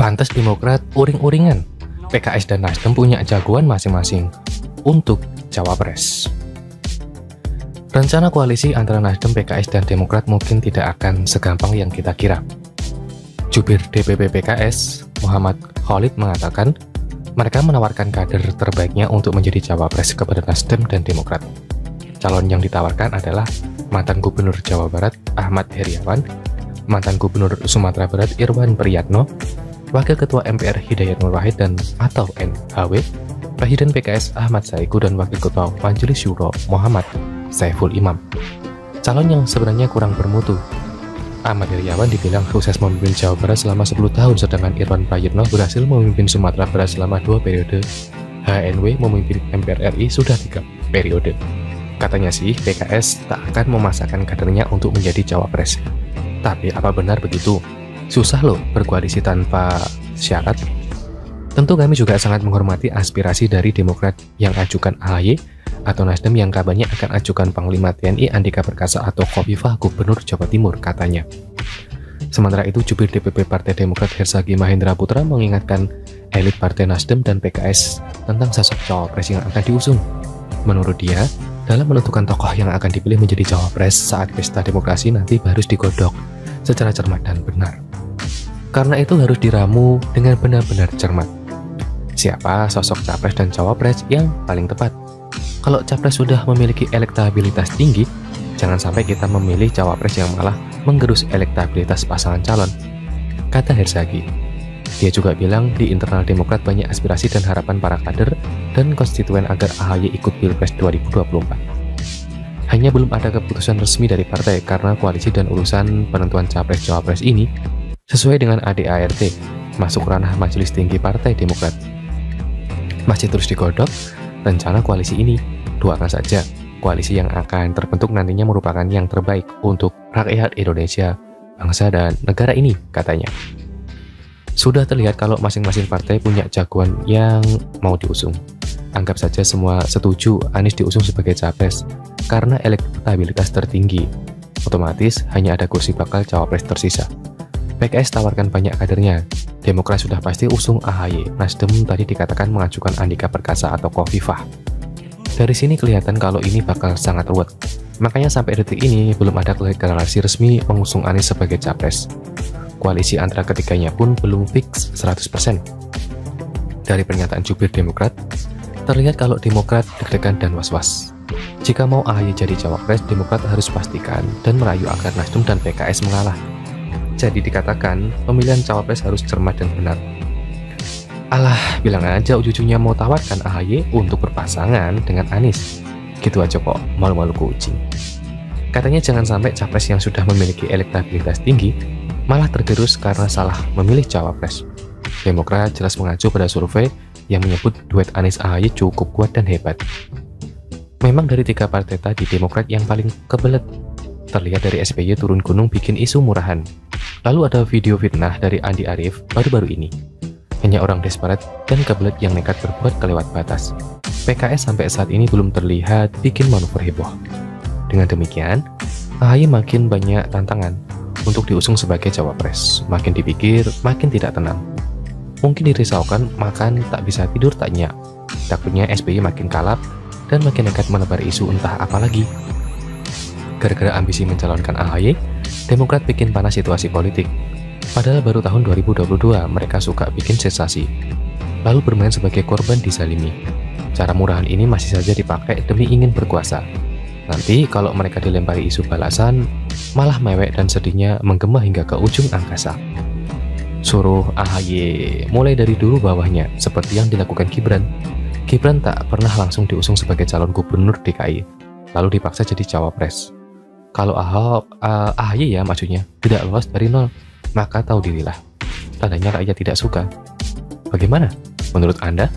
Pantes Demokrat uring-uringan. PKS dan Nasdem punya jagoan masing-masing untuk cawapres. Rencana koalisi antara Nasdem, PKS, dan Demokrat mungkin tidak akan segampang yang kita kira. Jubir DPP PKS, Muhammad Khalid, mengatakan mereka menawarkan kader terbaiknya untuk menjadi cawapres kepada Nasdem dan Demokrat. Calon yang ditawarkan adalah mantan Gubernur Jawa Barat Ahmad Heriawan, mantan Gubernur Sumatera Barat Irwan Priyatno, Wakil Ketua MPR Hidayat Nur Wahid dan atau NHW, Presiden PKS Ahmad Saiku, dan Wakil Ketua Majelis Syuro Muhammad Saiful Imam. Calon yang sebenarnya kurang bermutu. Ahmad Heriawan dibilang sukses memimpin Jawa Barat selama 10 tahun, sedangkan Irwan Priyatno berhasil memimpin Sumatera Barat selama 2 periode. HNW memimpin MPR RI sudah 3 periode. Katanya sih PKS tak akan memasakkan kadernya untuk menjadi cawapres. Tapi apa benar begitu? Susah loh berkoalisi tanpa syarat. Tentu kami juga sangat menghormati aspirasi dari Demokrat yang ajukan AHY atau Nasdem yang kabarnya akan ajukan Panglima TNI Andika Perkasa atau Khofifah Gubernur Jawa Timur, katanya. Sementara itu, jubir DPP Partai Demokrat Herzaki Mahendra Putra mengingatkan elit Partai Nasdem dan PKS tentang sosok cawapres yang akan diusung. Menurut dia, dalam menentukan tokoh yang akan dipilih menjadi cawapres saat pesta demokrasi nanti harus digodok secara cermat dan benar. Karena itu harus diramu dengan benar-benar cermat. Siapa sosok capres dan cawapres yang paling tepat? Kalau capres sudah memiliki elektabilitas tinggi, jangan sampai kita memilih cawapres yang malah menggerus elektabilitas pasangan calon, kata Herzaki. Dia juga bilang di internal Demokrat banyak aspirasi dan harapan para kader dan konstituen agar AHY ikut Pilpres 2024. Hanya belum ada keputusan resmi dari partai karena koalisi dan urusan penentuan capres-cawapres ini sesuai dengan ADART masuk ranah Majelis Tinggi Partai Demokrat. Masih terus digodok rencana koalisi ini. Doakan saja koalisi yang akan terbentuk nantinya merupakan yang terbaik untuk rakyat Indonesia, bangsa dan negara ini, katanya. Sudah terlihat kalau masing-masing partai punya jagoan yang mau diusung. Anggap saja semua setuju Anies diusung sebagai capres karena elektabilitas tertinggi. Otomatis hanya ada kursi bakal cawapres tersisa. PKS tawarkan banyak kadernya. Demokrat sudah pasti usung AHY. Nasdem tadi dikatakan mengajukan Andika Perkasa atau Khofifah. Dari sini kelihatan kalau ini bakal sangat ruwet. Makanya sampai detik ini belum ada deklarasi resmi mengusung Anies sebagai capres. Koalisi antara ketiganya pun belum fix 100%. Dari pernyataan jubir Demokrat, terlihat kalau Demokrat deg-degan dan was-was. Jika mau AHY jadi cawapres, Demokrat harus pastikan dan merayu agar Nasdem dan PKS mengalah. Jadi dikatakan pemilihan cawapres harus cermat dan benar. Alah, bilang aja ujung-ujungnya mau tawarkan AHY untuk berpasangan dengan Anies. Gitu aja kok, malu-malu kucing. Katanya jangan sampai capres yang sudah memiliki elektabilitas tinggi malah tergerus karena salah memilih cawapres. Demokrat jelas mengacu pada survei yang menyebut duet Anies AHY cukup kuat dan hebat. Memang dari 3 partai tadi, Demokrat yang paling kebelet. Terlihat dari SBY turun gunung bikin isu murahan. Lalu ada video fitnah dari Andi Arief baru-baru ini. Hanya orang desperate dan kebelet yang nekat berbuat kelewat batas. PKS sampai saat ini belum terlihat bikin manuver heboh. Dengan demikian, AHY makin banyak tantangan untuk diusung sebagai cawapres. Makin dipikir, makin tidak tenang. Mungkin dirisaukan, makan tak bisa tidur tak nyak. Takutnya SBY makin kalap dan makin nekat menebar isu entah apa lagi. Gara-gara ambisi mencalonkan AHY, Demokrat bikin panas situasi politik. Padahal baru tahun 2022 mereka suka bikin sensasi, lalu bermain sebagai korban dizalimi. Cara murahan ini masih saja dipakai demi ingin berkuasa. Nanti kalau mereka dilempari isu balasan, malah mewek dan sedihnya menggema hingga ke ujung angkasa. Suruh AHY mulai dari dulu bawahnya, seperti yang dilakukan Gibran. Gibran tak pernah langsung diusung sebagai calon gubernur DKI, lalu dipaksa jadi cawapres. Kalau AHY ya maksudnya, tidak lolos dari nol, maka tahu dirilah. Tandanya rakyat tidak suka. Bagaimana menurut Anda?